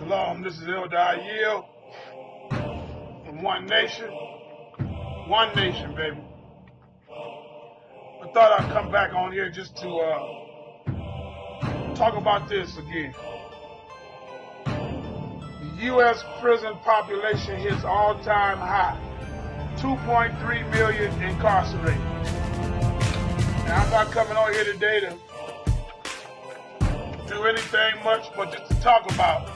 Shalom, this is Elder Ayil from One Nation, baby. I thought I'd come back on here just to talk about this again. The U.S. prison population hits all-time high, 2.3 million incarcerated. Now, I'm not coming on here today to do anything much, but just to talk about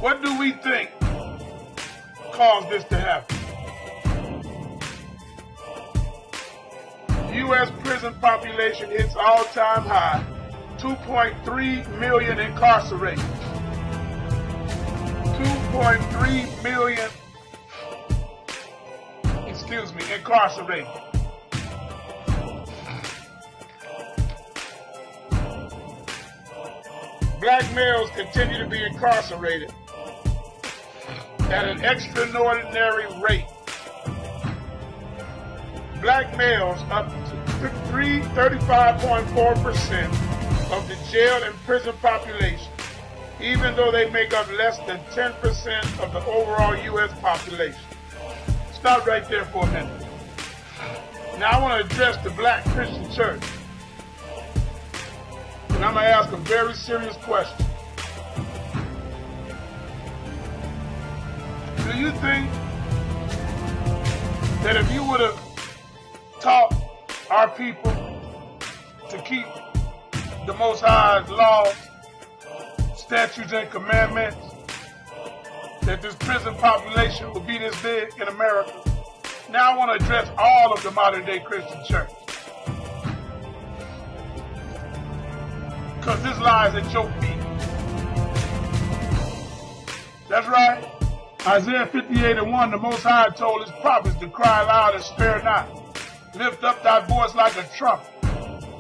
what do we think caused this to happen. The U.S. prison population hits all-time high, 2.3 million incarcerated. 2.3 million, incarcerated. Black males continue to be incarcerated at an extraordinary rate. Black males up to 35.4% of the jail and prison population, even though they make up less than 10% of the overall U.S. population. Stop right there for a minute. Now I want to address the Black Christian Church. And I'm going to ask a very serious question. Do you think that if you would have taught our people to keep the Most High's laws, statutes, and commandments, that this prison population would be this big in America? Now I want to address all of the modern-day Christian church, because this lies at your feet. That's right. Isaiah 58:1, the Most High told his prophets to cry loud and spare not. Lift up thy voice like a trumpet.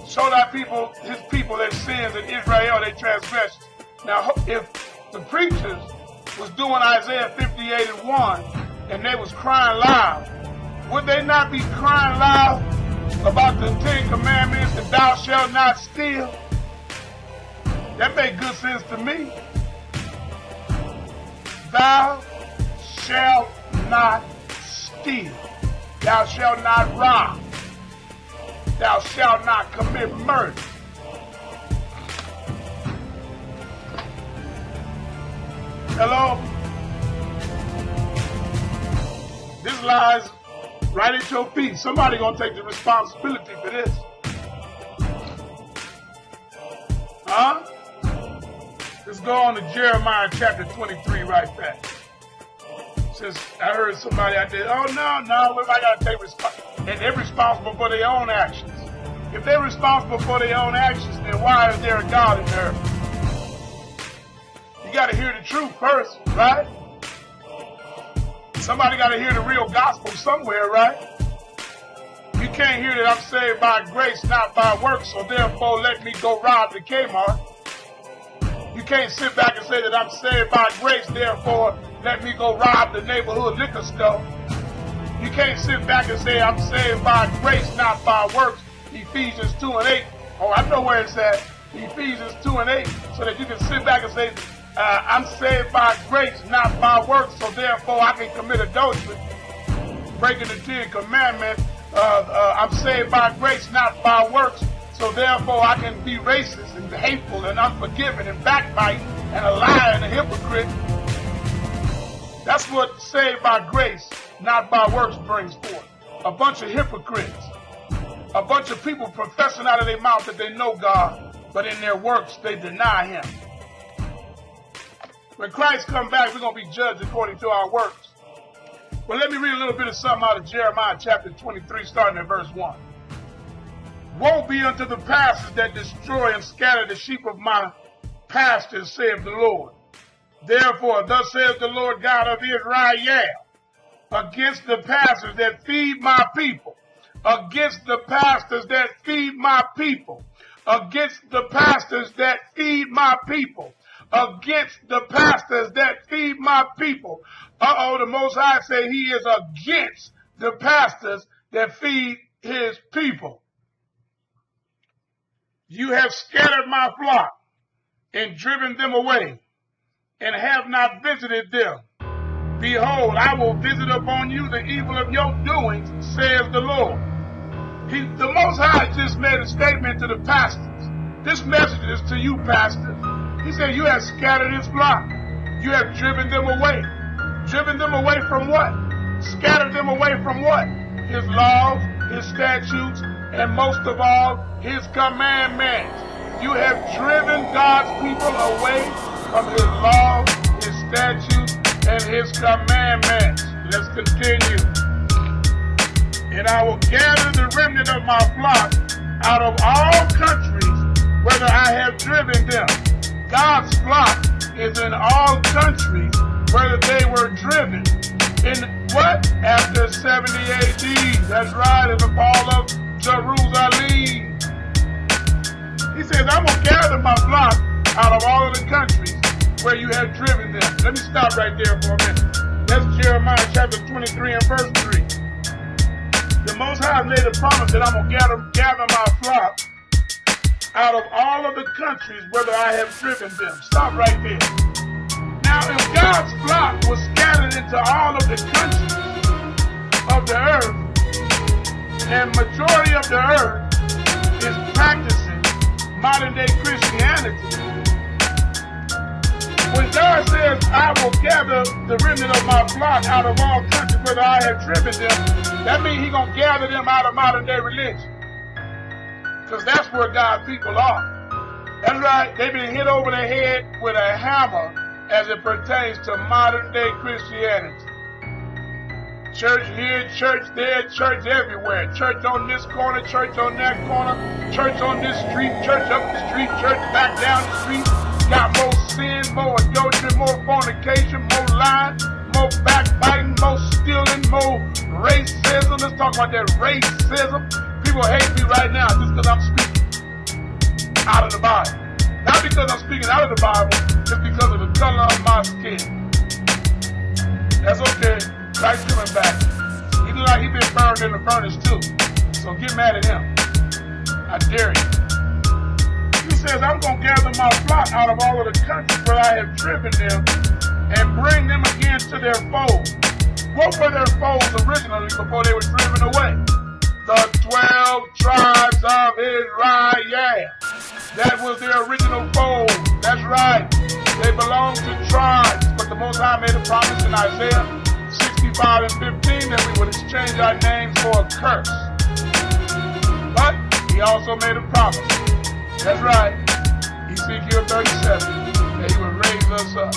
Show thy people, his people, their sins, and Israel their transgressions. Now, if the preachers was doing Isaiah 58:1 and they was crying loud, would they not be crying loud about the 10 commandments and thou shalt not steal? That make good sense to me. Thou shalt not steal. Thou shalt not rob. Thou shalt not commit murder. Hello? This lies right at your feet. Somebody gonna take the responsibility for this. Huh? Let's go on to Jeremiah chapter 23 right back. Since I heard somebody out there, oh no, everybody gotta take responsibility. And they're responsible for their own actions. If they're responsible for their own actions, then why is there a God in the earth? You gotta hear the truth first, right? Somebody gotta hear the real gospel somewhere, right? You can't hear that I'm saved by grace, not by works, so therefore let me go rob the Kmart. You can't sit back and say that I'm saved by grace, therefore let me go rob the neighborhood liquor store. You can't sit back and say I'm saved by grace, not by works. Ephesians 2:8. Oh, I know where it's at. Ephesians 2:8. So that you can sit back and say, I'm saved by grace, not by works, so therefore I can commit adultery, breaking the 10 commandments. I'm saved by grace, not by works, so therefore I can be racist and hateful and unforgiving and backbite and a liar and a hypocrite. That's what saved by grace, not by works brings forth. A bunch of hypocrites. A bunch of people professing out of their mouth that they know God, but in their works they deny him. When Christ comes back, we're going to be judged according to our works. Well, let me read a little bit of something out of Jeremiah chapter 23, starting at verse 1. Woe be unto the pastors that destroy and scatter the sheep of my pastures, saith the Lord. Therefore, thus saith the Lord God of Israel, against the pastors that feed my people, against the pastors that feed my people, against the pastors that feed my people, against the pastors that feed my people. The Most High say he is against the pastors that feed his people. You have scattered my flock and driven them away, and have not visited them. Behold, I will visit upon you the evil of your doings, says the Lord. The Most High just made a statement to the pastors. This message is to you, pastors. He said, you have scattered his flock. You have driven them away. Driven them away from what? Scattered them away from what? His laws, his statutes, and most of all, his commandments. You have driven God's people away from his laws, his statutes, and his commandments. Let's continue. And I will gather the remnant of my flock out of all countries, whether I have driven them. God's flock is in all countries, whether they were driven. In what? After 70 AD. That's right, in the fall of Jerusalem. He says, I'm going to gather my flock out of all of the countries where you have driven them. Let me stop right there for a minute. That's Jeremiah chapter 23 and verse 3. The Most High made a promise that I'm going to gather my flock out of all of the countries whether I have driven them. Stop right there. Now, if God's flock was scattered into all of the countries of the earth, and majority of the earth is practicing modern day Christianity, when God says, I will gather the remnant of my flock out of all countries whether I have driven them, that means he's going to gather them out of modern day religion. Because that's where God's people are. That's right, they've been hit over the head with a hammer as it pertains to modern day Christianity. Church here, church there, church everywhere. Church on this corner, church on that corner, church on this street, church up the street, church back down the street. Got more sin, more adultery, more fornication, more lying, more backbiting, more stealing, more racism. Let's talk about that racism. People hate me right now just because I'm speaking out of the Bible. Not because I'm speaking out of the Bible, just because of the color of my skin. That's okay. Christ coming back. He look like he been burned in the furnace too. So get mad at him. I dare you. He says, I'm going to gather my flock out of all of the countries where I have driven them and bring them again to their fold. What were their folds originally before they were driven away? The 12 tribes of Israel. That was their original fold. That's right. They belonged to tribes. But the Most High made a promise in Isaiah 65 and 15 that we would exchange our names for a curse. But he also made a promise. That's right. Ezekiel 37, that he would raise us up.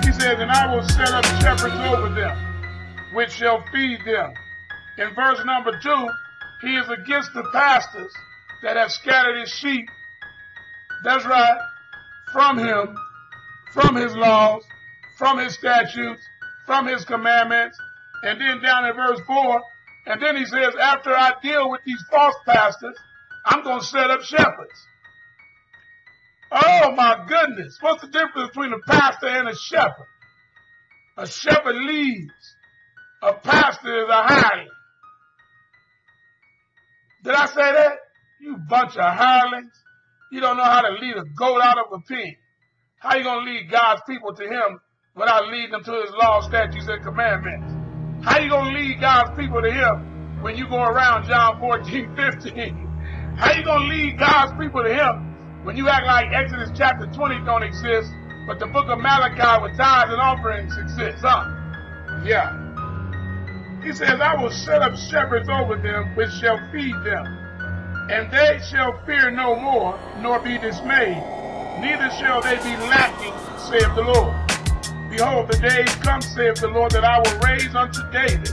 He says, and I will set up shepherds over them, which shall feed them. In verse number 2, he is against the pastors that have scattered his sheep. That's right. From him, from his laws, from his statutes, from his commandments. And then down in verse 4, and then he says, after I deal with these false pastors, I'm going to set up shepherds. Oh my goodness. What's the difference between a pastor and a shepherd? A shepherd leads. A pastor is a hireling. Did I say that? You bunch of hirelings. You don't know how to lead a goat out of a pen. How you going to lead God's people to him without leading them to his law, statutes, and commandments? How you going to lead God's people to him when you go around John 14:15? How you going to lead God's people to him when you act like Exodus chapter 20 don't exist, but the book of Malachi with tithes and offerings exists, huh? Yeah. He says, I will set up shepherds over them, which shall feed them. And they shall fear no more, nor be dismayed. Neither shall they be lacking, saith the Lord. Behold, the days come, saith the Lord, that I will raise unto David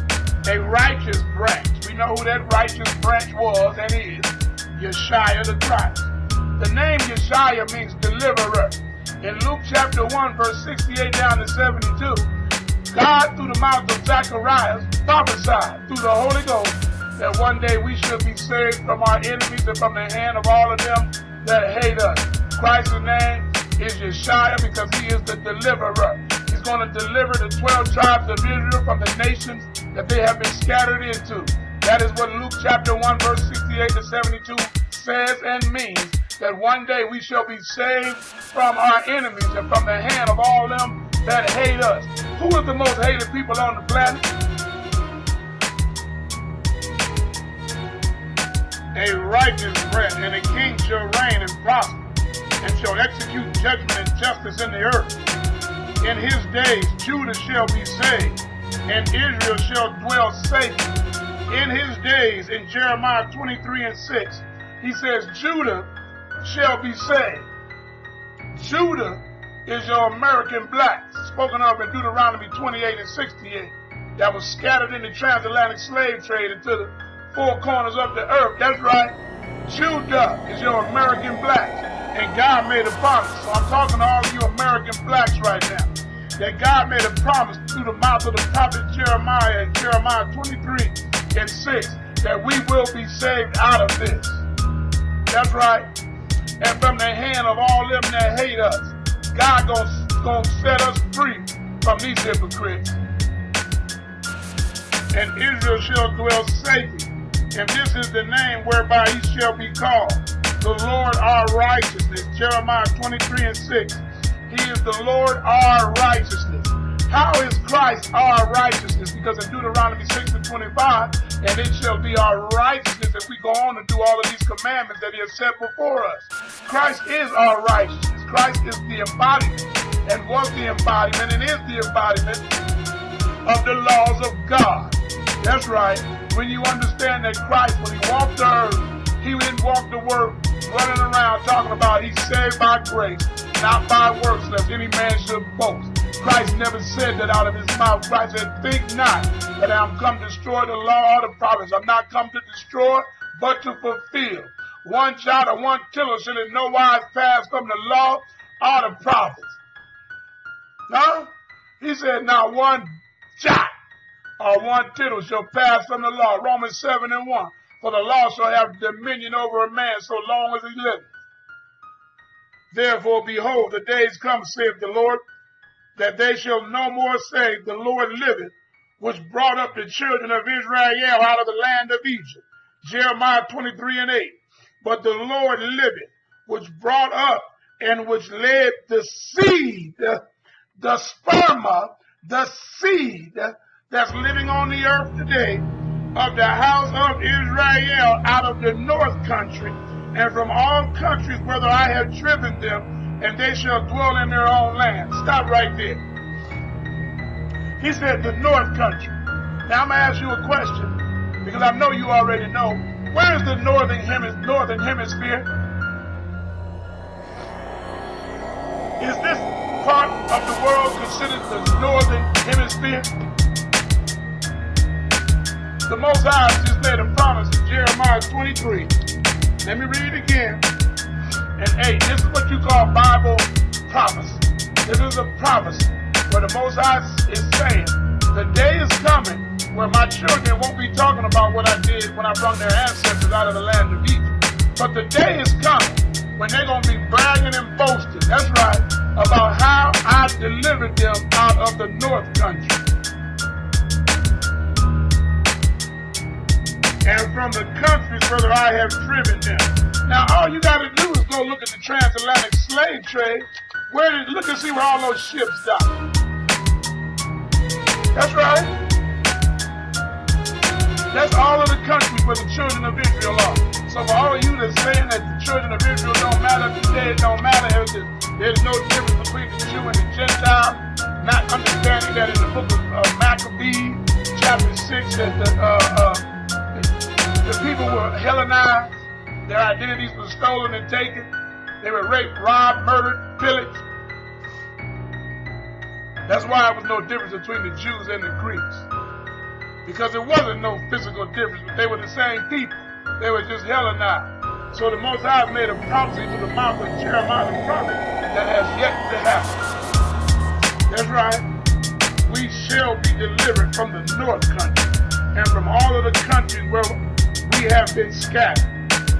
a righteous branch. We know who that righteous branch was and is. Yeshua the Christ. The name Yeshua means deliverer. In Luke chapter 1, verse 68 down to 72, God, through the mouth of Zacharias, prophesied through the Holy Ghost that one day we should be saved from our enemies and from the hand of all of them that hate us. Christ's name is Yeshua because he is the deliverer. He's going to deliver the 12 tribes of Israel from the nations that they have been scattered into. That is what Luke chapter 1, verse 68 to 72 says and means. that one day we shall be saved from our enemies and from the hand of all them that hate us. Who is the most hated people on the planet? A righteous branch, and a king shall reign and prosper, and shall execute judgment and justice in the earth. In his days Judah shall be saved, and Israel shall dwell safely. In his days, in Jeremiah 23:6, he says, Judah shall be saved. Judah is your American blacks, spoken of in Deuteronomy 28:68, that was scattered in the transatlantic slave trade into the four corners of the earth. That's right. Judah is your American blacks. And God made a promise. So I'm talking to all of you American blacks right now. That God made a promise through the mouth of the prophet Jeremiah in Jeremiah 23:6 that we will be saved out of this. That's right. And from the hand of all them that hate us, God gonna set us free from these hypocrites. And Israel shall dwell safely. And this is the name whereby he shall be called, the Lord our righteousness. Jeremiah 23:6. He is the Lord our righteousness. How is Christ our righteousness? Because in Deuteronomy 6:25, and it shall be our righteousness if we go on and do all of these commandments that he has set before us. Christ is our righteousness. Christ is the embodiment and was the embodiment and is the embodiment of the laws of God. That's right. When you understand that Christ, when he walked the earth, he didn't walk the earth running around talking about he's saved by grace, not by works, lest any man should boast. Christ never said that out of his mouth. Christ said, think not that I am come to destroy the law or the prophets. I'm not come to destroy, but to fulfill. One jot or one tittle shall in no wise pass from the law or the prophets. No? He said, not one jot or one tittle shall pass from the law. Romans 7:1. For the law shall have dominion over a man so long as he liveth. Therefore, behold, the days come, saith the Lord, that they shall no more say, the Lord liveth, which brought up the children of Israel out of the land of Egypt. Jeremiah 23:8. But the Lord liveth, which brought up and which led the seed, the sperma, the seed that's living on the earth today, of the house of Israel out of the north country, and from all countries whither I have driven them, and they shall dwell in their own land. Stop right there. He said the north country. Now I'm going to ask you a question, because I know you already know. Where is the northern hemisphere? Is this part of the world considered the northern hemisphere? The Most High just made a promise in Jeremiah 23. Let me read it again. And 8. This is what you call Bible prophecy. This is a prophecy where the Most High is saying, the day is coming where my children won't be talking about what I did when I brought their ancestors out of the land of Egypt. But the day is coming when they're going to be bragging and boasting, that's right, about how I delivered them out of the north country. And from the countries whither I have driven them. Now, all you got to do is go look at the transatlantic slave trade. Look and see where all those ships dock. That's right. That's all of the countries where the children of Israel are. So for all of you that's saying that the children of Israel don't matter today, it don't matter. There's no difference between the Jew and the Gentile. Not understanding that in the book of Maccabees, chapter 6, that the people were Hellenized, their identities were stolen and taken, they were raped, robbed, murdered, pillaged. That's why there was no difference between the Jews and the Greeks. Because there wasn't no physical difference, but they were the same people. They were just Hellenized. So the Most High made a prophecy through the mouth of Jeremiah the prophet that has yet to happen. That's right. We shall be delivered from the north country and from all of the countries where we have been scattered.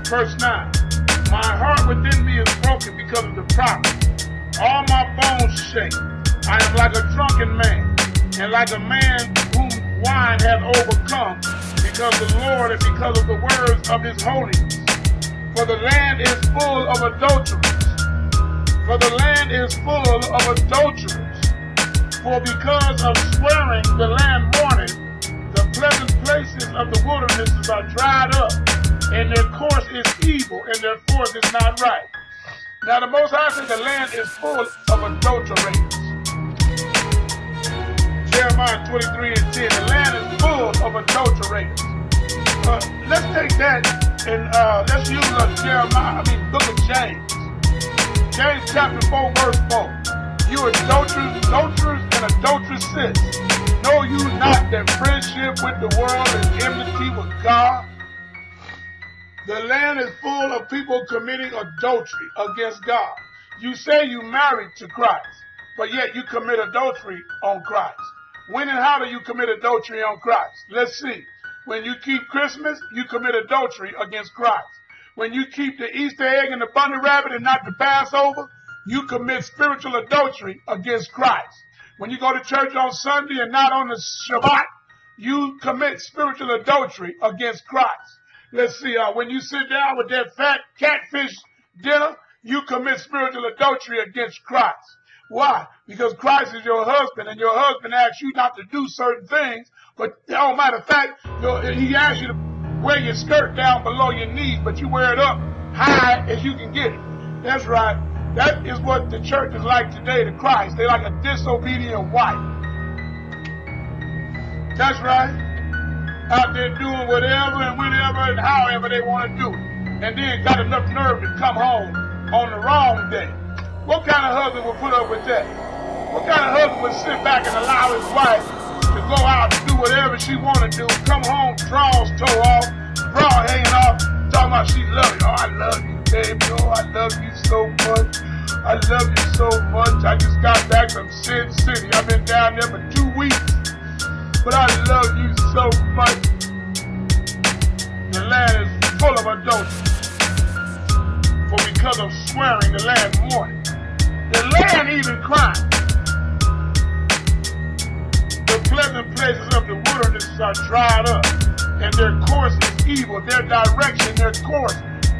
Verse 9. My heart within me is broken because of the prophet. All my bones shake. I am like a drunken man, and like a man whom wine hath overcome, because the Lord and because of the words of his holiness. For the land is full of adulterers. For the land is full of adulterers. For because of swearing the land mourneth, the pleasant places of the wildernesses are dried up, and their course is evil, and their force is not right. Now the Most High said the land is full of adulterators. Jeremiah 23:10, the land is full of adulterators. Let's take that and let's use book of James. James chapter 4 verse 4. You adulterers and adulteresses, know you not that friendship with the world is enmity with God? The land is full of people committing adultery against God. You say you married to Christ, but yet you commit adultery on Christ. When and how do you commit adultery on Christ? Let's see. When you keep Christmas, you commit adultery against Christ. When you keep the Easter egg and the bunny rabbit and not the Passover, you commit spiritual adultery against Christ. When you go to church on Sunday and not on the Shabbat, you commit spiritual adultery against Christ. Let's see, when you sit down with that fat catfish dinner, you commit spiritual adultery against Christ. Why? Because Christ is your husband, and your husband asks you not to do certain things, but oh, matter of fact, he asks you to wear your skirt down below your knees, but you wear it up high as you can get it. That's right. That is what the church is like today to Christ. They're like a disobedient wife. That's right. Out there doing whatever and whenever and however they want to do it. And then got enough nerve to come home on the wrong day. What kind of husband would put up with that? What kind of husband would sit back and allow his wife to go out and do whatever she want to do, come home, drawers toe off, bra hanging off, talking about she love you. Oh, I love you, baby. Oh, I love you so much. I love you so much. I just got back from Sin City. I've been down there for 2 weeks. But I love you so much. The land is full of adultery. For because of swearing, the land mourning. The land even crying. The pleasant places of the wilderness are dried up, and their course is evil. Their direction, their course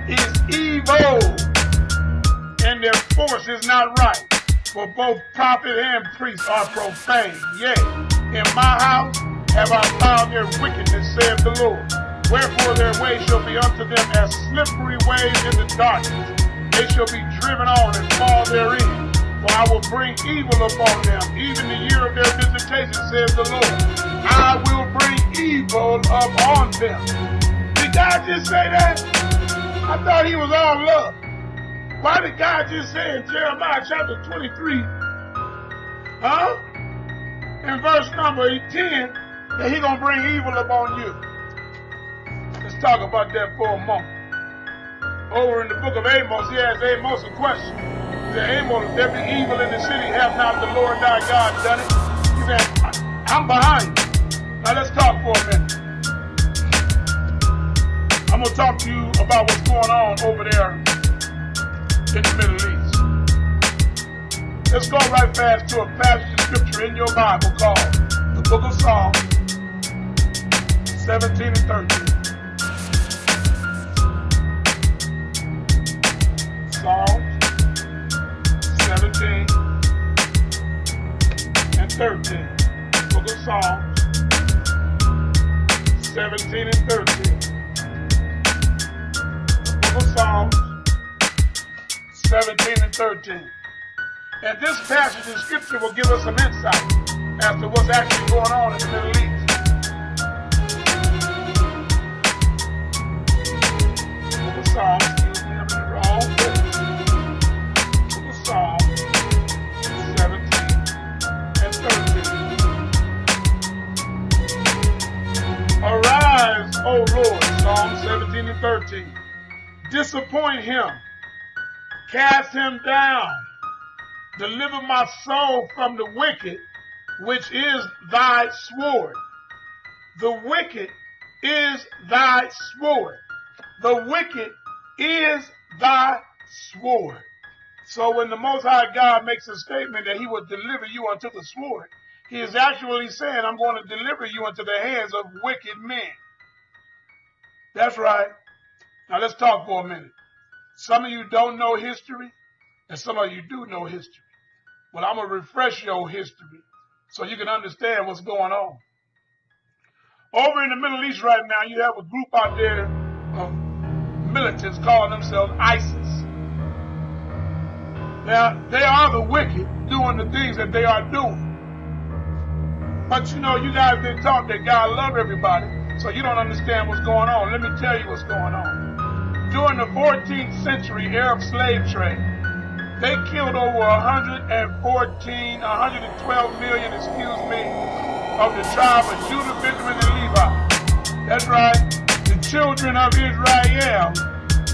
is evil, and their force is not right. For both prophet and priest are profane. Yea, in my house have I found their wickedness, saith the Lord. Wherefore their way shall be unto them as slippery waves in the darkness. They shall be driven on and fall therein. For I will bring evil upon them, even the year of their visitation, says the Lord. I will bring evil upon them. Did God just say that? I thought he was all love. Why did God just say in Jeremiah chapter 23, in verse number 10, that he gonna bring evil upon you? Let's talk about that for a moment. Over in the book of Amos, he asked Amos a question. He said, Amos, if there be evil in the city, have not the Lord thy God done it? He said, I'm behind you. Now let's talk for a minute. I'm going to talk to you about what's going on over there in the Middle East. Let's go right fast to a passage of scripture in your Bible called the book of Psalms 17 and 13. Psalms 17 and 13. Book of Psalms 17 and 13. Book of Psalms 17 and 13. And this passage in scripture will give us some insight as to what's actually going on in the Middle East. Book of Psalms, excuse me, I'm in the wrong book. Book of Psalms 17 and 13. Arise, O Lord, Psalm 17 and 13. Disappoint him, cast him down, deliver my soul from the wicked, which is thy sword. The wicked is thy sword. The wicked is thy sword. So when the Most High God makes a statement that he will deliver you unto the sword, he is actually saying, I'm going to deliver you into the hands of wicked men. That's right. Now let's talk for a minute. Some of you don't know history, and some of you do know history. Well, I'm going to refresh your history so you can understand what's going on. Over in the Middle East right now, you have a group out there of militants calling themselves ISIS. Now, they are the wicked doing the things that they are doing. But you know, you guys been taught that God loves everybody, so you don't understand what's going on. Let me tell you what's going on. During the 14th century Arab slave trade, they killed over 112 million, of the tribe of Judah, Benjamin, and Levi. That's right, the children of Israel,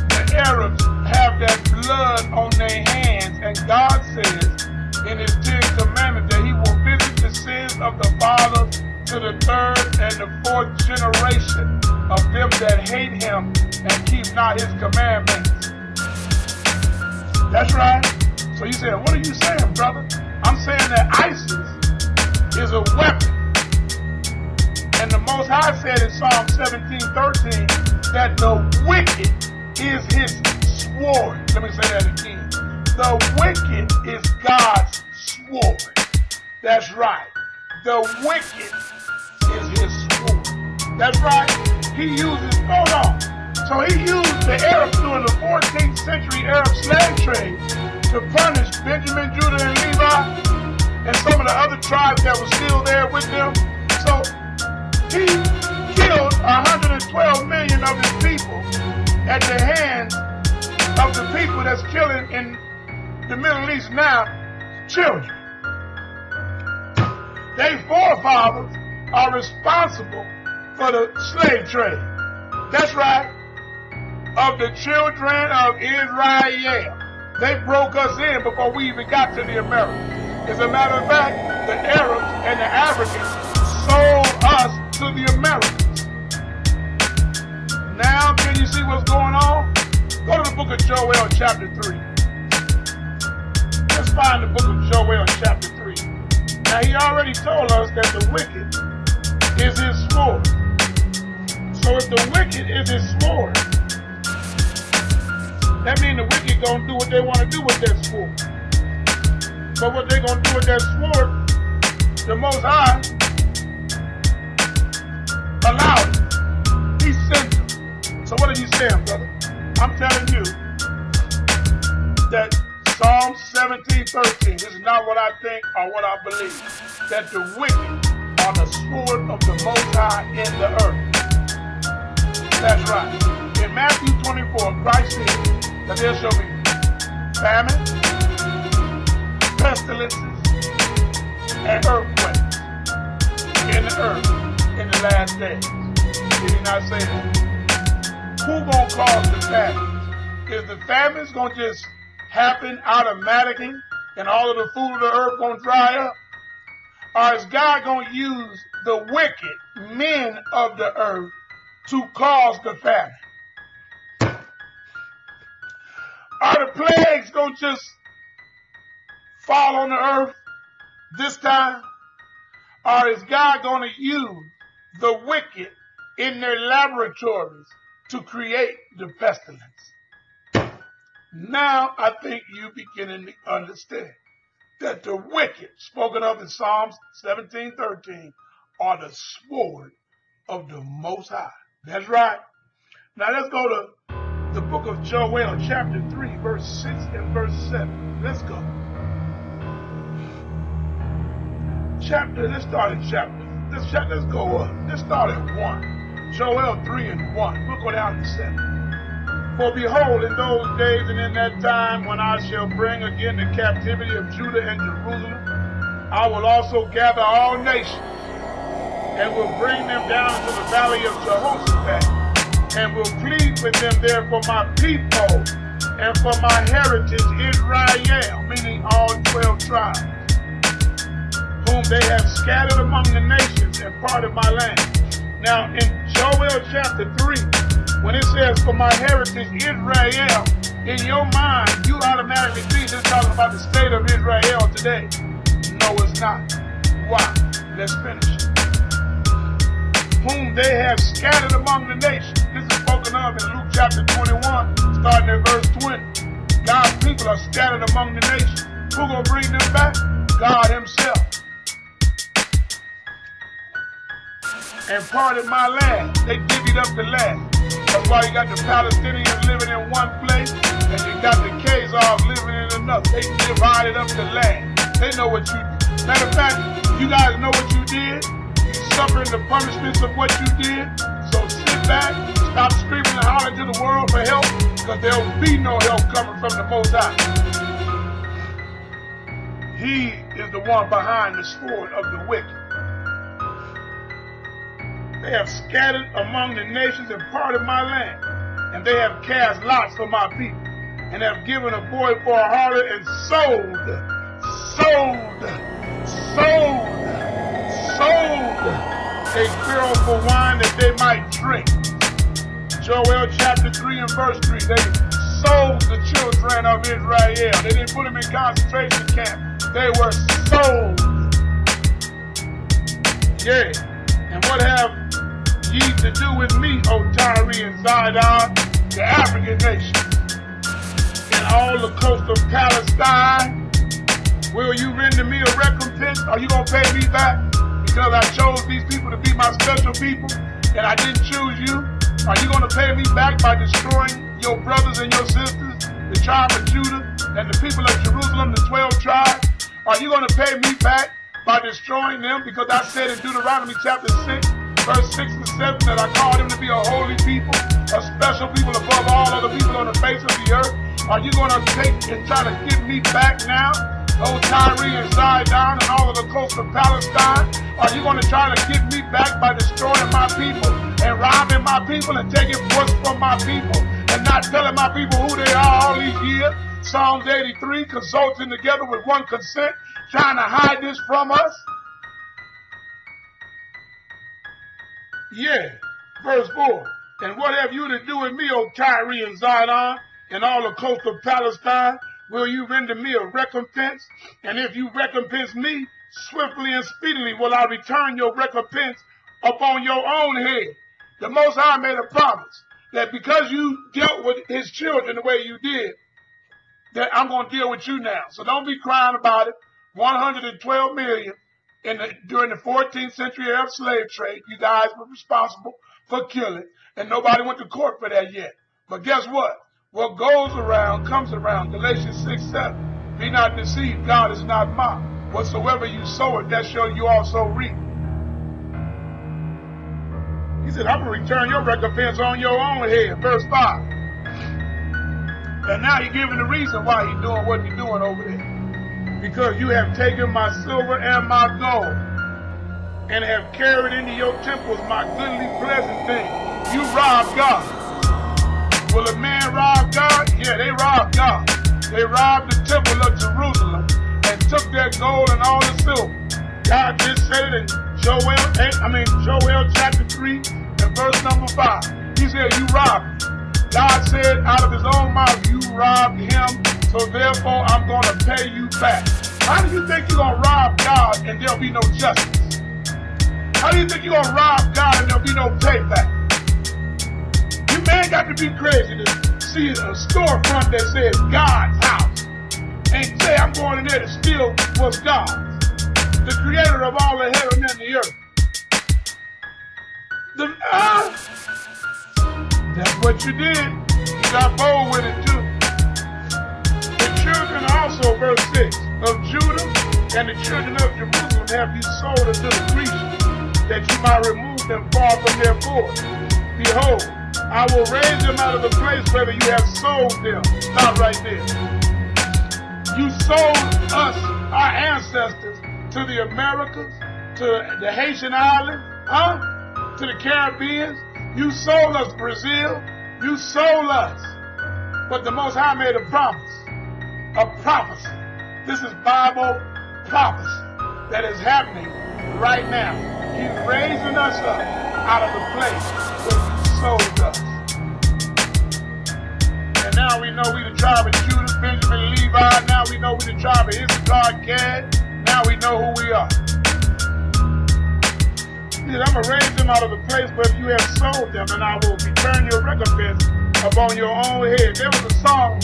the Arabs, have that blood on their hands, and God says in his 10 commandments that he will visit the sins of the father to the third and the fourth generation of them that hate him and keep not his commandments. That's right. So you say, what are you saying, brother? I'm saying that ISIS is a weapon. And the Most High said in Psalm 17:13 that the wicked is his sword. Let me say that again. The wicked is God's sword. That's right. The wicked is his sword. That's right. He uses, hold on. So he used the Arabs during the 14th century Arab slave trade to punish Benjamin, Judah, and Levi, and some of the other tribes that were still there with them. So he killed 112 million of his people at the hands of the people that's killing in the Middle East now, children. Their forefathers are responsible for the slave trade. That's right. Of the children of Israel. They broke us in before we even got to the Americas. As a matter of fact, the Arabs and the Africans sold us to the Americans. Now, can you see what's going on? Go to the book of Joel, chapter 3. Let's find the book of Joel, chapter 3. Now, he already told us that the wicked is his sword. So if the wicked is his sword, that means the wicked gonna do what they want to do with that sword. But what they gonna do with that sword, the Most High allowed it. He sent them. So what are you saying, brother? I'm telling you that Psalm 17:13, this is not what I think or what I believe, that the wicked are the sword of the Most High in the earth. That's right. In Matthew 24, Christ said that there shall be famine, pestilences, and earthquakes in the earth in the last days. Did he not say that? Who gonna cause the famines? Is the famines gonna just happen automatically and all of the food of the earth gonna dry up? Or is God gonna use the wicked men of the earth to cause the famine? Are the plagues gonna just fall on the earth this time? Or is God gonna use the wicked in their laboratories to create the pestilence? Now I think you beginning to understand that the wicked, spoken of in Psalms 17:13, are the sword of the Most High. That's right. Now let's go to the book of Joel, chapter 3, verse 6 and verse 7. Let's go. Let's start at chapter. Let's go up. Let's start at 1. Joel 3 and 1. We'll go down to 7. For behold, in those days and in that time, when I shall bring again the captivity of Judah and Jerusalem, I will also gather all nations, and will bring them down to the valley of Jehoshaphat, and will plead with them there for my people, and for my heritage Israel, meaning all 12 tribes, whom they have scattered among the nations and parted my land. Now in Joel chapter 3, when it says for my heritage Israel, in your mind you automatically think it's talking about the state of Israel today. No, it's not. Why? Let's finish. Whom they have scattered among the nations. This is spoken of in Luke chapter 21, starting at verse 20. God's people are scattered among the nations. Who gonna bring them back? God himself. And parted my land. They divvied up the land. That's why you got the Palestinians living in one place, and you got the Khazars living in another. They divided up the land. They know what you did. Matter of fact, you guys know what you did. You suffering the punishments of what you did. So sit back, stop screaming and hollering to the world for help, because there will be no help coming from the Most High. He is the one behind the sword of the wicked. They have scattered among the nations and parted my land, and they have cast lots for my people, and have given a boy for a harlot, and sold a girl for wine that they might drink. Joel chapter 3 and verse 3. They sold the children of Israel. They didn't put them in concentration camp. They were sold. Yeah. And what have ye to do with me, O Tyre and Zidon, the African nations, and all the coast of Palestine? Will you render me a recompense? Are you going to pay me back? Because I chose these people to be my special people, and I didn't choose you. Are you going to pay me back by destroying your brothers and your sisters, the tribe of Judah, and the people of Jerusalem, the 12 tribes? Are you going to pay me back by destroying them? Because I said in Deuteronomy chapter 6, verse 6 and 7, that I called them to be a holy people, a special people above all other people on the face of the earth. Are you going to take and try to get me back now? Oh, Tyre and Zidon and all of the coast of Palestine? Are you going to try to get me back by destroying my people and robbing my people and taking force from my people and not telling my people who they are all these years? Psalms 83, consulting together with one consent, trying to hide this from us? Yeah. Verse 4. And what have you to do with me, O Tyre and Zidon, and all the coast of Palestine? Will you render me a recompense? And if you recompense me, swiftly and speedily will I return your recompense upon your own head. The Most High made a promise that because you dealt with his children the way you did, that I'm going to deal with you now. So don't be crying about it. 112 million during the 14th century Arab slave trade, you guys were responsible for killing, and nobody went to court for that yet. But guess what? What goes around comes around. Galatians 6:7. Be not deceived, God is not mocked. Whatsoever you sow it, that shall you also reap. He said, I'm going to return your recompense on your own head. Verse 5. And now he's giving the reason why he's doing what he's doing over there. Because you have taken my silver and my gold, and have carried into your temples my goodly pleasant things. You robbed God. Will a man rob God? Yeah, they robbed God. They robbed the temple of Jerusalem and took their gold and all the silver. God just said it in Joel chapter 3 and verse number 5. He said, you robbed me. God said out of his own mouth, you robbed him, so therefore I'm going to pay you back. How do you think you're going to rob God and there'll be no justice? How do you think you're going to rob God and there'll be no payback? You man got to be crazy to see a storefront that says God's house and say I'm going in there to steal what's God's, the creator of all the heaven and the earth. That's what you did. You got bold with it too. The children also, verse 6, of Judah and the children of Jerusalem have you sold unto the Grecians, that you might remove them far from their borders. Behold, I will raise them out of the place where you have sold them. Stop right there. You sold us, our ancestors, to the Americas, to the Haitian islands, to the Caribbean. You sold us, Brazil. You sold us. But the Most High made a promise, a prophecy. This is Bible prophecy that is happening right now. He's raising us up out of the place where you sold us. And now we know we the tribe of Judah, Benjamin, Levi. Now we know we the tribe of Issachar, Gad. Now we know who we are. I'm going to raise them out of the place where you have sold them, and I will return your recompense upon your own head. There was a song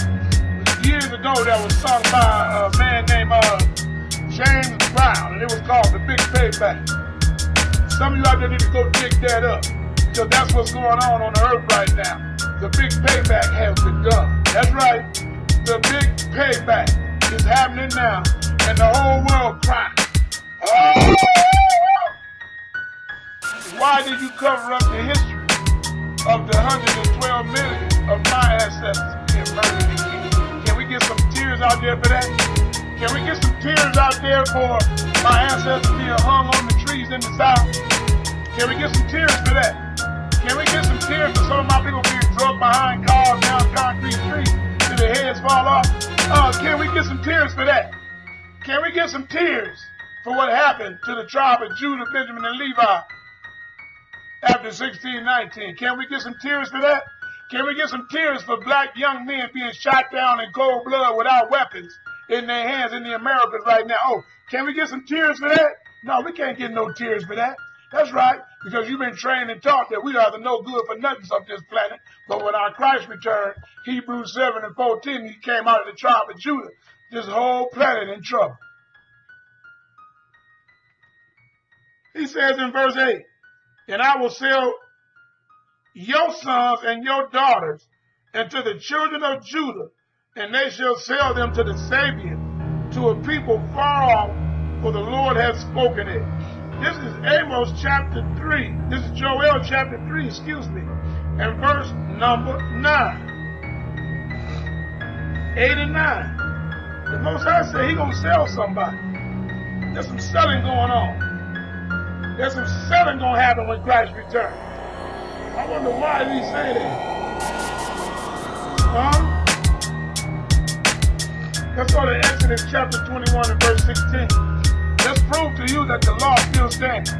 years ago that was sung by a man named James Brown, and it was called The Big Payback. Some of you out there need to go dig that up, because that's what's going on the earth right now. The big payback has begun. That's right. The big payback is happening now, and the whole world crying. Oh! Why did you cover up the history of the 112 million of my ancestors being murdered and killed? Can we get some tears out there for that? Can we get some tears out there for my ancestors being hung on the trees in the South? Can we get some tears for that? Can we get some tears for some of my people being drugged behind cars down concrete streets till their heads fall off? Can we get some tears for that? Can we get some tears for what happened to the tribe of Judah, Benjamin, and Levi after 1619? Can we get some tears for that? Can we get some tears for black young men being shot down in cold blood without weapons in their hands in the Americas right now? Oh, can we get some tears for that? No, we can't get no tears for that. That's right, because you've been trained and taught that we are the no good for nothing of this planet. But when our Christ returned, Hebrews 7:14, he came out of the tribe of Judah. This whole planet in trouble. He says in verse 8, and I will sell your sons and your daughters into the children of Judah, and they shall sell them to the Sabian, to a people far off, for the Lord has spoken it. This is Amos chapter 3. This is Joel chapter 3, and verse number 9. 8 and 9. The Most High said He's going to sell somebody. There's some selling going on. There's some selling going to happen when Christ returns. I wonder why did He say that? Let's go to Exodus chapter 21 and verse 16. Let's prove to you that the law still stands.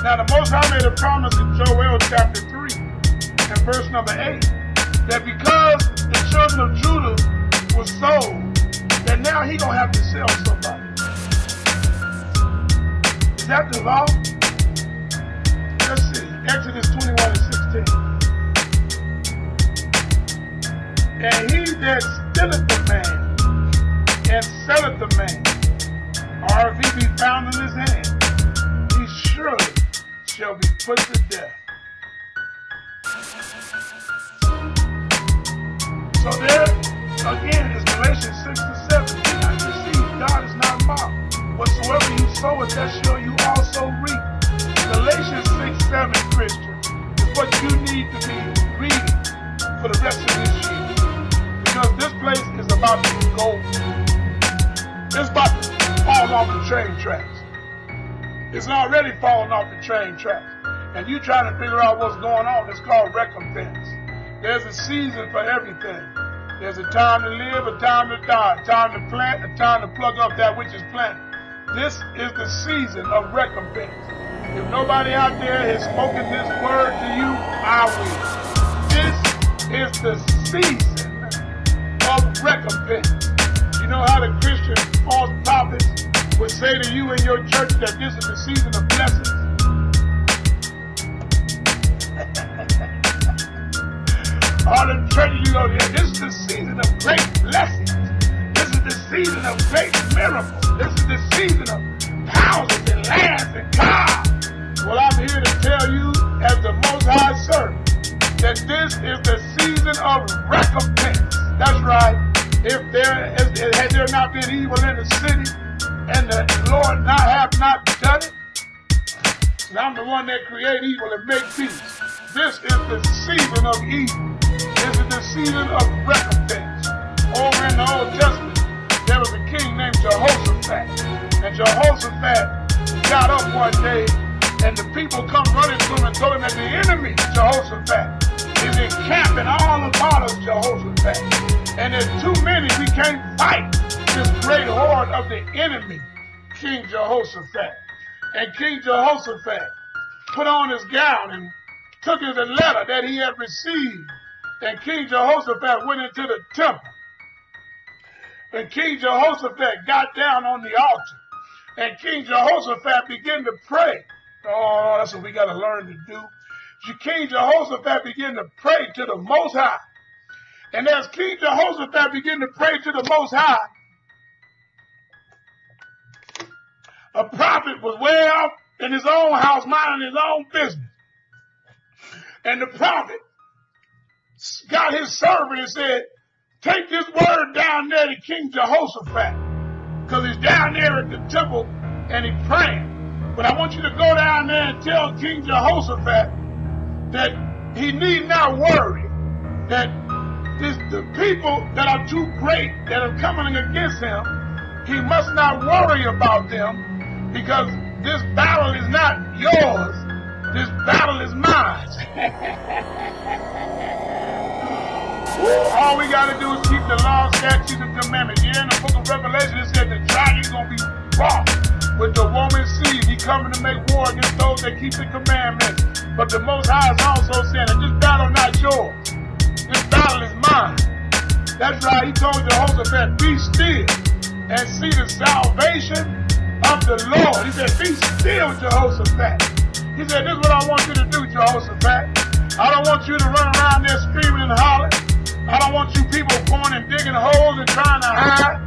Now the Most High made a promise in Joel chapter 3 and verse number 8 that because the children of Judah was sold, that now He gonna have to sell somebody. Is that the law? Let's see. Exodus 21 and 16. And he that stealeth the man and selleth the man, or if he be found in his hand, he surely shall be put to death. So there, again, is Galatians 6:7. Do not deceive, God is not mocked. Whatsoever you sow, that shall you also reap. Galatians 6:7, Christian, is what you need to be reading for the rest of this year. Because this place is about to go. It's about to fall off the train tracks. It's already falling off the train tracks. And you trying to figure out what's going on. It's called recompense. There's a season for everything. There's a time to live, a time to die, a time to plant, a time to plug up that which is planted. This is the season of recompense. If nobody out there has spoken this word to you, I will. This is the season of recompense. You know how the Christian false prophets would say to you in your church that this is the season of blessings? All the churches you go to, this is the season of great blessings. This is the season of great miracles. This is the season of houses and lands and cars. Well, I'm here to tell you, as the Most High servant, that this is the season of recompense. That's right. If had there not been evil in the city, and the Lord have not done it, and I'm the one that create evil and make peace. This is the season of evil. This is the season of recompense. Over in the Old Testament, there was a king named Jehoshaphat. And Jehoshaphat got up one day, and the people come running to him and told him that the enemy, Jehoshaphat, is encamping all about us, Jehoshaphat. And there's too many, we can't fight this great horde of the enemy, King Jehoshaphat. And King Jehoshaphat put on his gown and took his letter that he had received. And King Jehoshaphat went into the temple. And King Jehoshaphat got down on the altar. And King Jehoshaphat began to pray. Oh, that's what we got to learn to do. King Jehoshaphat began to pray to the Most High. And as King Jehoshaphat began to pray to the Most High, a prophet was way out in his own house minding his own business. And the prophet got his servant and said, take this word down there to King Jehoshaphat, because he's down there at the temple and he's praying. But I want you to go down there and tell King Jehoshaphat that he need not worry, that the people that are too great that are coming against him, he must not worry about them, because this battle is not yours, this battle is mine. All we got to do is keep the law, statutes, and commandments. Yeah, in the book of Revelation, it said the dragon's going to be fought with the woman's seed. He coming to make war against those that keep the commandments. But the Most High is also saying that this battle not yours. This battle is mine. That's right. He told Jehoshaphat, be still and see the salvation of the Lord. He said, be still, Jehoshaphat. He said, this is what I want you to do, Jehoshaphat. I don't want you to run around there screaming and hollering. I don't want you people going and digging holes and trying to hide.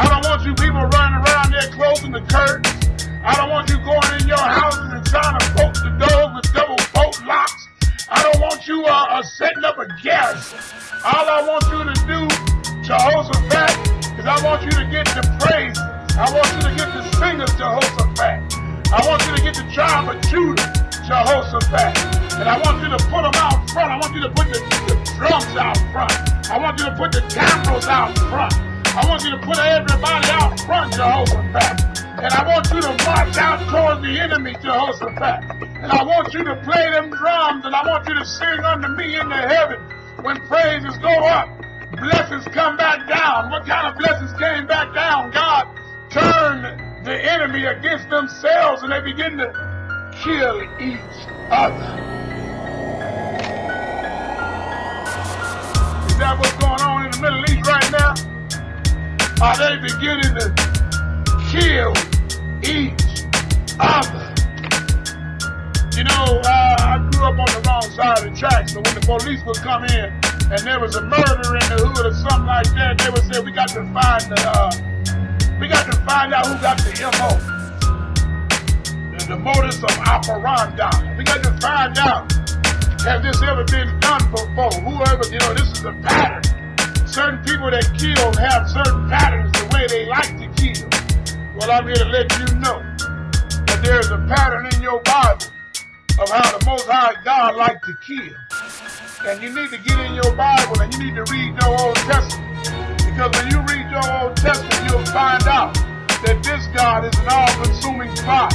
I don't want you people running around there closing the curtains. I don't want you going in your houses and trying to bolt the doors with double bolt locks. I don't want you setting up a garrison. All I want you to do, Jehoshaphat, is I want you to get the praise. I want you to get the singers, Jehoshaphat. I want you to get the tribe of Judah, Jehoshaphat. And I want you to put them out front. I want you to put the drums out front. I want you to put the cameras out front. I want you to put everybody out front, Jehoshaphat. And I want you to march out towards the enemy, Jehoshaphat. And I want you to play them drums, and I want you to sing unto me in the heaven. When praises go up, blessings come back down. What kind of blessings came back down? God turned the enemy against themselves, and they begin to kill each other. Is that what's going on in the Middle East right now? Are they beginning to kill each other? You know, I grew up on the wrong side of the tracks, so when the police would come in and there was a murder in the hood or something like that, they would say, we got to find out who got the MO, the modus operandi. We got to find out, has this ever been done before? Whoever, you know, this is a pattern. Certain people that kill have certain patterns the way they like to kill. Well, I'm here to let you know that there is a pattern in your Bible of how the Most High God likes to kill. And you need to get in your Bible and you need to read your Old Testament. Because when you read your Old Testament, you'll find out that this God is an all-consuming fire.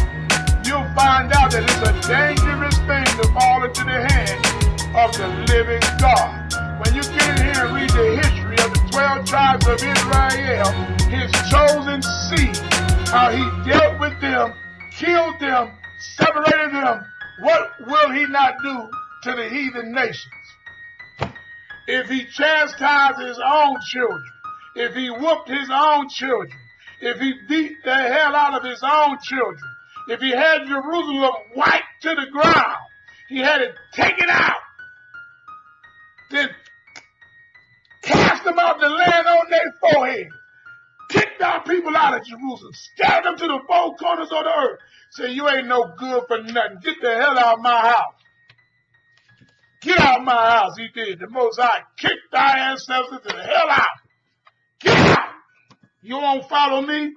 You'll find out that it's a dangerous thing to fall into the hand of the living God. When you get in here and read the history of the 12 tribes of Israel, his chosen seed, how he dealt with them, killed them, separated them, what will he not do to the heathen nations? If he chastised his own children, if he whooped his own children, if he beat the hell out of his own children, if he had Jerusalem wiped to the ground, he had it taken out, then cast them out the land on their forehead, kicked our people out of Jerusalem, scattered them to the four corners of the earth, say, you ain't no good for nothing. Get the hell out of my house. Get out of my house, he did. The Most High kicked our ancestors to the hell out. Get out. You won't follow me?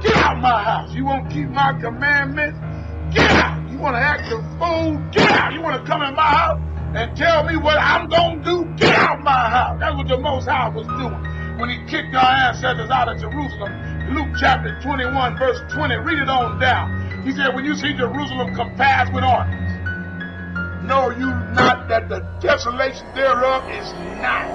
Get out of my house. You won't keep my commandments? Get out. You want to act a fool? Get out. You want to come in my house and tell me what I'm going to do? Get out of my house. That's what the Most High was doing when he kicked our ancestors out of Jerusalem. Luke chapter 21, verse 20. Read it on down. He said, when you see Jerusalem compassed with armies, know you not that the desolation thereof is not.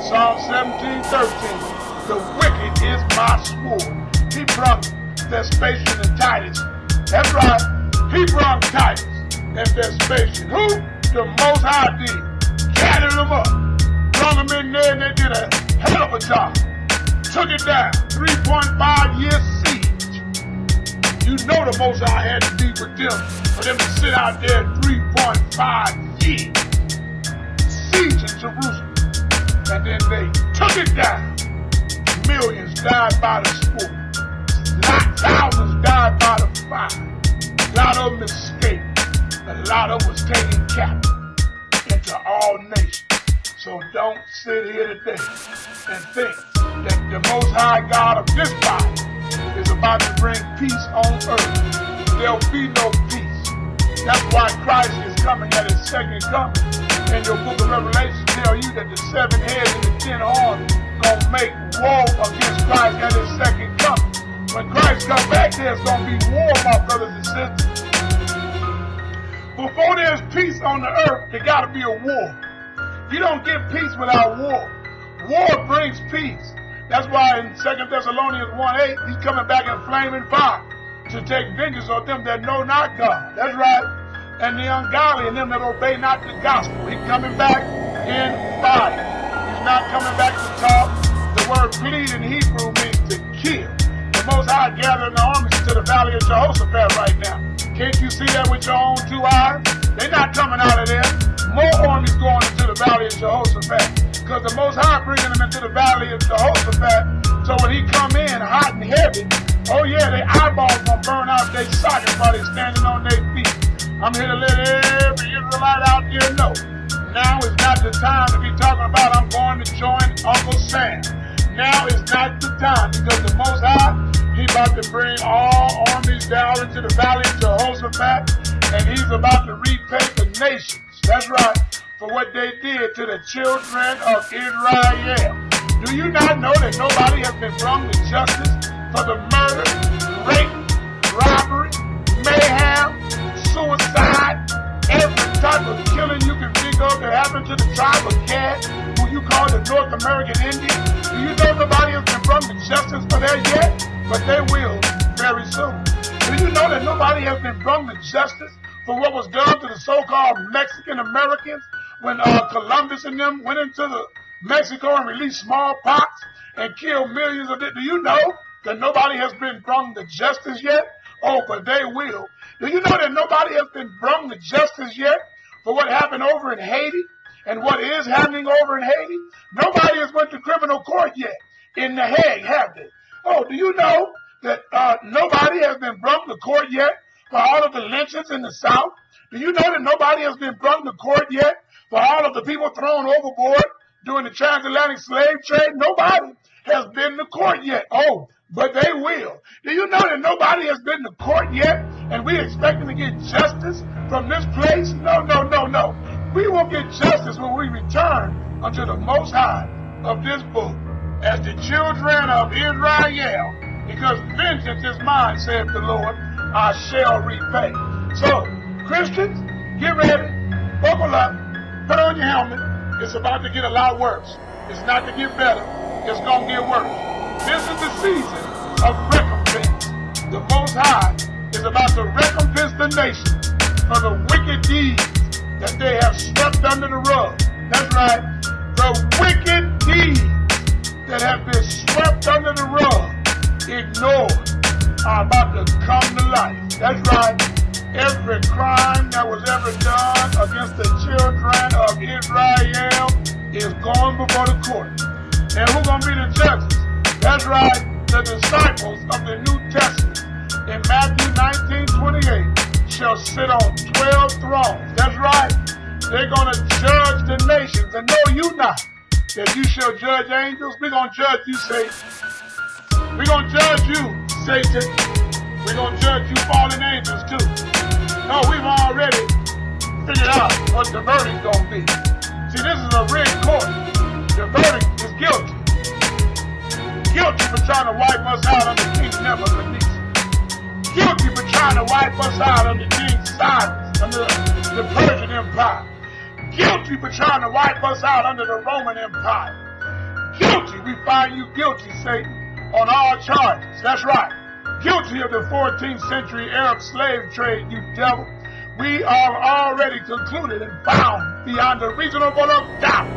Psalm 17:13. The wicked is my sword. He brought Vespasian and Titus. That's right. He brought Titus and Vespasian. Who? The Most High did. Gathered them up. Brought them in there and they did a hell of a job. Took it down. 3.5 year siege. You know the the Most High had to be with them for them to sit out there 3.5 years, sieging Jerusalem, and then they took it down. Millions died by the sword. Thousands died by the fire. A lot of them escaped. A lot of them was taken captive into all nations. So don't sit here today and think that the Most High God of this Bible is about to bring peace on earth. There'll be no peace. That's why Christ is coming at his second coming. And your book of Revelation tell you that the 7 heads and the 10 horns gonna make war against Christ at his second coming. When Christ comes back, there's gonna be war, my brothers and sisters. Before there's peace on the earth, there gotta be a war. You don't get peace without war. War brings peace. That's why in 2 Thessalonians 1:8, he's coming back in flaming fire to take vengeance on them that know not God. That's right. And the ungodly and them that obey not the gospel. He's coming back in fire. He's not coming back to talk. The word plead in Hebrew means to kill. The Most High gathering the armies to the valley of Jehoshaphat right now. Can't you see that with your own 2 eyes? They're not coming out of there. More armies going into the valley of Jehoshaphat. Because the Most High bringing them into the valley of Jehoshaphat. So when he come in hot and heavy, oh yeah, their eyeballs gonna burn out their sockets while they standing on their feet. I'm here to let every Israelite out there know. Now is not the time to be talking about I'm going to join Uncle Sam. Now is not the time because the Most High, he about to bring all armies down into the valley of Jehoshaphat, and he's about to repay the nations. That's right, for what they did to the children of Israel. Do you not know that nobody has been brought to justice for the murder, rape, robbery, mayhem, suicide, every type of killing you can think of that happened to the tribe of Gad, who you call the North American Indians? Do you know nobody has been brought to justice for that yet? But they will very soon. Do you know that nobody has been brought to justice for what was done to the so-called Mexican Americans when Columbus and them went into the Mexico and released smallpox and killed millions of it? Do you know that nobody has been brought to justice yet? Oh, but they will. Do you know that nobody has been brought to justice yet for what happened over in Haiti and what is happening over in Haiti? Nobody has went to criminal court yet in The Hague, have they? Oh, do you know that nobody has been brought to court yet for all of the lynchings in the South? Do you know that nobody has been brought to court yet for all of the people thrown overboard during the transatlantic slave trade? Nobody has been to court yet. Oh, but they will. Do you know that nobody has been to court yet and we're expecting to get justice from this place? No, no, no, no. We will get justice when we return unto the Most High of this book as the children of Israel, because vengeance is mine, saith the Lord, I shall repay. So, Christians, get ready, buckle up, put on your helmet. It's about to get a lot worse. It's not to get better, it's going to get worse. This is the season of recompense. The Most High is about to recompense the nation for the wicked deeds that they have swept under the rug. That's right, the wicked deeds that have been swept under the rug, ignored, are about to come to life. That's right. Every crime that was ever done against the children of Israel is going before the court. And who's going to be the judges? That's right, the disciples of the New Testament in Matthew 19:28 shall sit on 12 thrones. That's right. They're going to judge the nations. And know you not that you shall judge angels. We're going to judge you, Satan. We're going to judge you, Satan. We're going to judge you fallen angels too. No, we've already figured out what the verdict's going to be. See, this is a rigged court. The verdict is guilty. Guilty for trying to wipe us out under King Nebuchadnezzar. Guilty for trying to wipe us out under King Cyrus, under the Persian Empire. Guilty for trying to wipe us out under the Roman Empire. Guilty, we find you guilty, Satan, on all charges. That's right. Guilty of the 14th century Arab slave trade, you devil. We are already concluded and found beyond a reasonable doubt.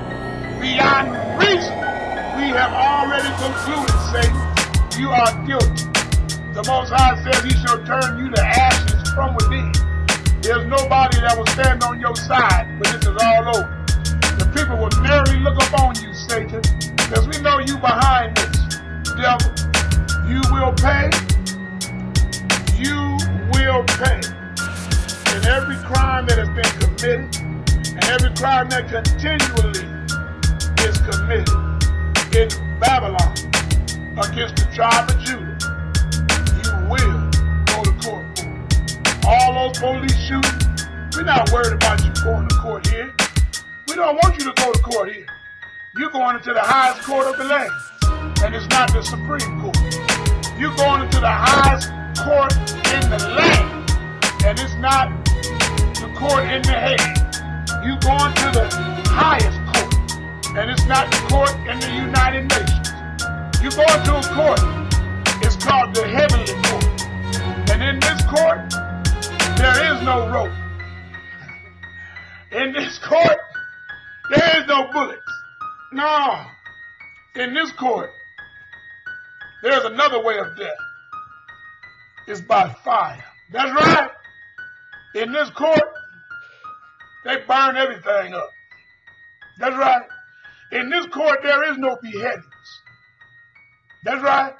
Beyond reason, we have already concluded, Satan, you are guilty. The Most High says he shall turn you to ashes from within. There's nobody that will stand on your side when this is all over. The people will narrowly look upon you, Satan, because we know you behind this. Devil, you will pay. You will pay. And every crime that has been committed, and every crime that continually is committed in Babylon against the tribe of Judah, you will go to court for it. All those police shootings, we're not worried about you going to court here. We don't want you to go to court here. You're going into the highest court of the land, and it's not the Supreme Court. You're going into the highest court in the land, and it's not the court in the Hague. You're going to the highest court, and it's not the court in the United Nations. You're going to a court. It's called the Heavenly Court. And in this court, there is no rope. In this court, there is no bullets. No. In this court, there's another way of death. It's by fire. That's right. In this court, they burn everything up. That's right. In this court, there is no beheadings. That's right.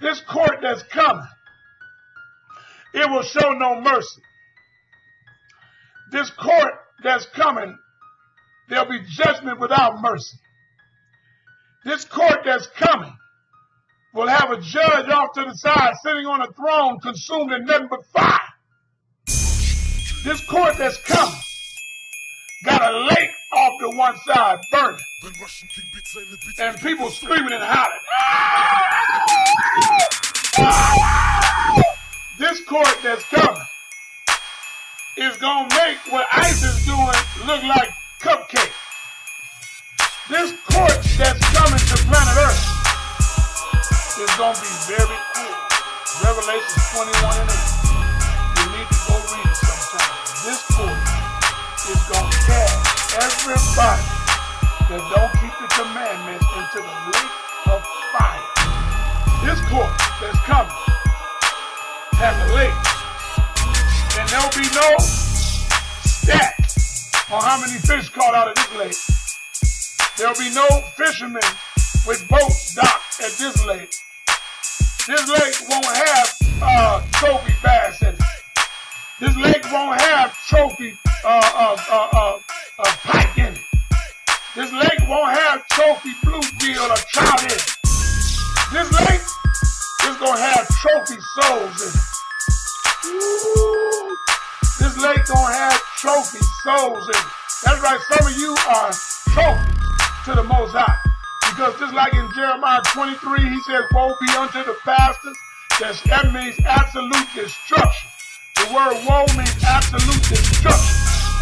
This court that's coming, it will show no mercy. This court that's coming, there'll be judgment without mercy. This court that's coming will have a judge off to the side sitting on a throne consumed in nothing but fire. This court that's coming got a lake off to one side burning. And people screaming and hollering. This court that's coming is going to make what ICE is doing look like cupcakes. This court that's coming to planet Earth is going to be very cool. Revelation 21 and 8. You need to go read it sometime. This court is going to cast everybody that don't keep the commandments into the lake of fire. This court that's coming has a lake. And there'll be no stats on how many fish caught out of this lake. There'll be no fishermen with boats docked at this lake. This lake won't have trophy bass in it. This lake won't have trophy pike in it. This lake won't have trophy bluegill or trout in it. This lake is going to have trophy souls in it. Ooh. This lake going to have trophy souls in it. That's right, some of you are trophies to the Most High. Because just like in Jeremiah 23, he says, woe be unto the pastors. That means absolute destruction. The word woe means absolute destruction.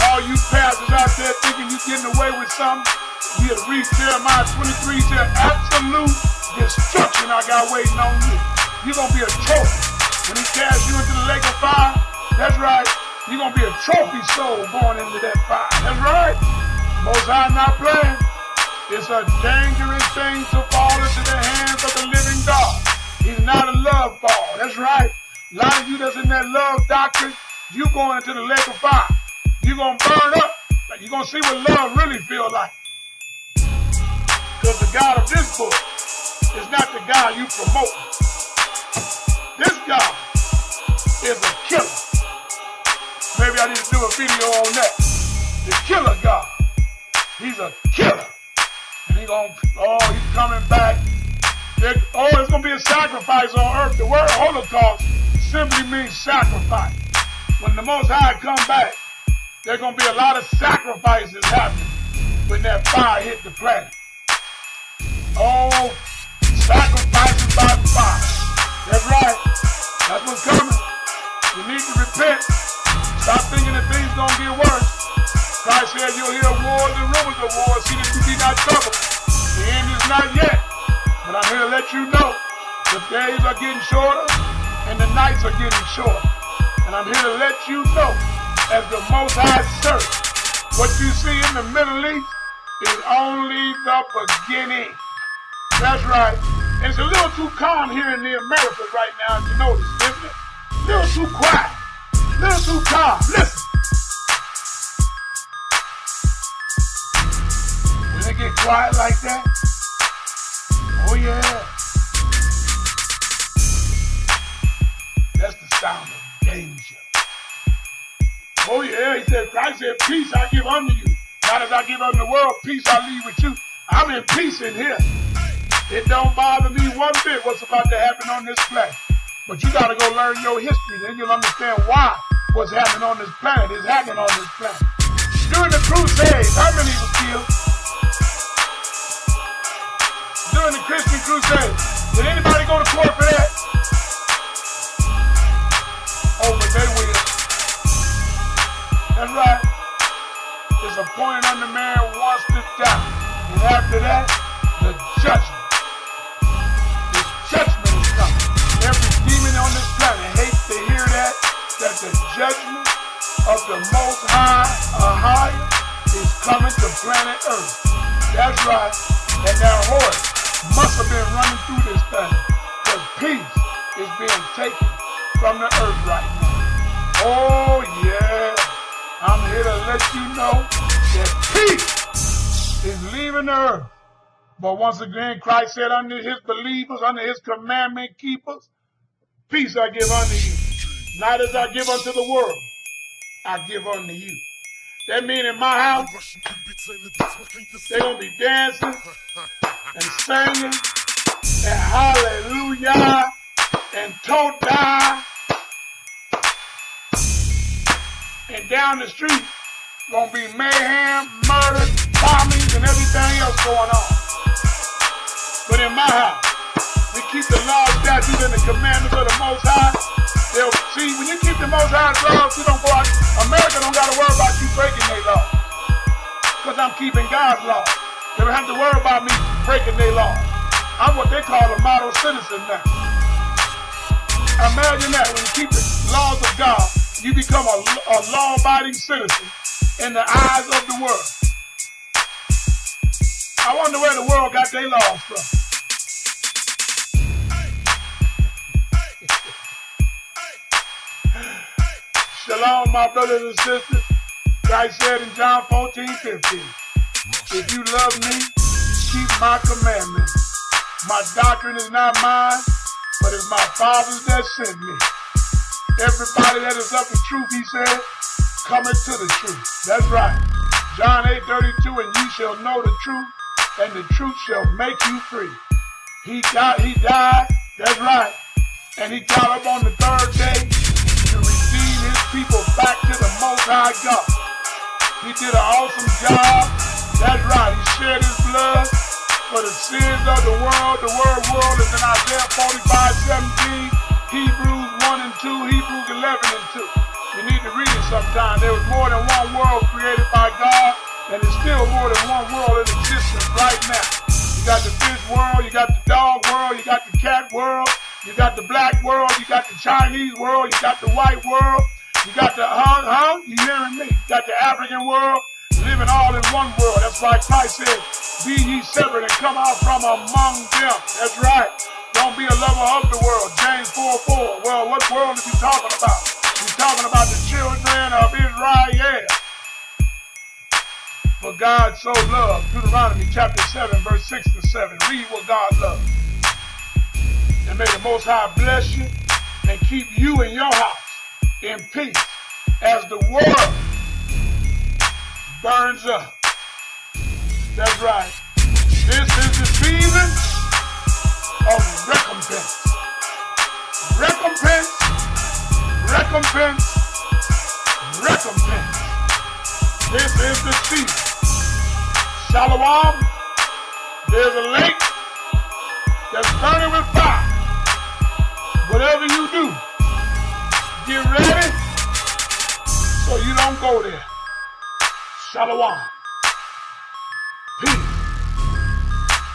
All you pastors out there thinking you're getting away with something, you have read Jeremiah 23, he said, absolute destruction I got waiting on you. You're going to be a trophy. When he casts you into the lake of fire, that's right, you're going to be a trophy soul born into that fire. That's right. Most High not playing. It's a dangerous thing to fall into the hands of the living God. He's not a love ball. That's right. A lot of you that's in that love doctrine, you going into the lake of fire. You're going to burn up. You're going to see what love really feels like. Because the God of this book is not the God you promote. This God is a killer. Maybe I need to do a video on that. The killer God. He's a killer. And he's coming back. It's going to be a sacrifice on earth. The word Holocaust simply means sacrifice. When the Most High come back, there's going to be a lot of sacrifices happening when that fire hit the planet. Oh, sacrifices by fire. That's right. That's what's coming. You need to repent. Stop thinking that things going to get worse. Christ said you'll hear wars and rumors of wars. See that you be not troubled. The end is not yet. But I'm here to let you know the days are getting shorter and the nights are getting shorter. And I'm here to let you know, as the Most High search, what you see in the Middle East is only the beginning. That's right. And it's a little too calm here in the Americas right now to notice, isn't it? Little too quiet, little too calm. Listen. When they get quiet like that, oh yeah, that's the sound of danger. Oh yeah, he said, Christ said, peace I give unto you. Not as I give unto the world, peace I leave with you. I'm in peace in here. It don't bother me one bit what's about to happen on this planet. But you gotta go learn your history, then you'll understand why what's happening on this planet is happening on this planet. During the Crusades, how many was killed? During the Christian Crusades, did anybody go to court for that? Oh, but they will. That's right. It's appointed unto man once to die. And after that, the judgment. The judgment is coming. Every demon on this planet hates to hear that the judgment of the Most High, higher, is coming to planet Earth. That's right. And that horse must have been running through this thing. Because peace is being taken from the earth right now. Oh yeah. I'm here to let you know that peace is leaving the earth. But once again, Christ said unto his believers, unto his commandment keepers, peace I give unto you. Not as I give unto the world, I give unto you. That means in my house, they're going to be dancing and singing and hallelujah and todah. And down the street, gonna be mayhem, murder, bombings, and everything else going on. But in my house, we keep the laws, statutes, and the commandments of the Most High. They'll see, when you keep the Most High's laws, you don't go out. America don't gotta worry about you breaking their laws. Because I'm keeping God's law. They don't have to worry about me breaking their laws. I'm what they call a model citizen now. Imagine that, when you keep the laws of God, you become a law-abiding citizen in the eyes of the world. I wonder where the world got their laws from. Shalom, my brothers and sisters. Christ said in John 14:15, if you love me, keep my commandments. My doctrine is not mine, but it's my Father's that sent me. Everybody that is of the truth, he said, cometh to the truth. That's right. John 8:32, and you shall know the truth, and the truth shall make you free. He died, that's right. And he got up on the third day to redeem his people back to the Most High God. He did an awesome job. That's right. He shed his blood for the sins of the world. The word world is in Isaiah 45:17. Hebrews 1 and 2, Hebrews 11 and 2. You need to read it sometime. There was more than one world created by God, and there's still more than one world in existence right now. You got the fish world, you got the dog world, you got the cat world, you got the black world, you got the Chinese world, you got the white world, you got the, you hearing me? You got the African world, living all in one world. That's why Christ said, be ye separate and come out from among them. That's right. Don't be a lover of the world. James 4:4. Well, what world is he talking about? He's talking about the children of Israel. For God so loved. Deuteronomy chapter 7, verse 6 to 7. Read what God loves. And may the Most High bless you and keep you and your house in peace as the world burns up. That's right. This is the season of recompense. Recompense, recompense, recompense. This is the season. Shalom, there's a lake that's burning with fire. Whatever you do, get ready so you don't go there. Shalom. Peace.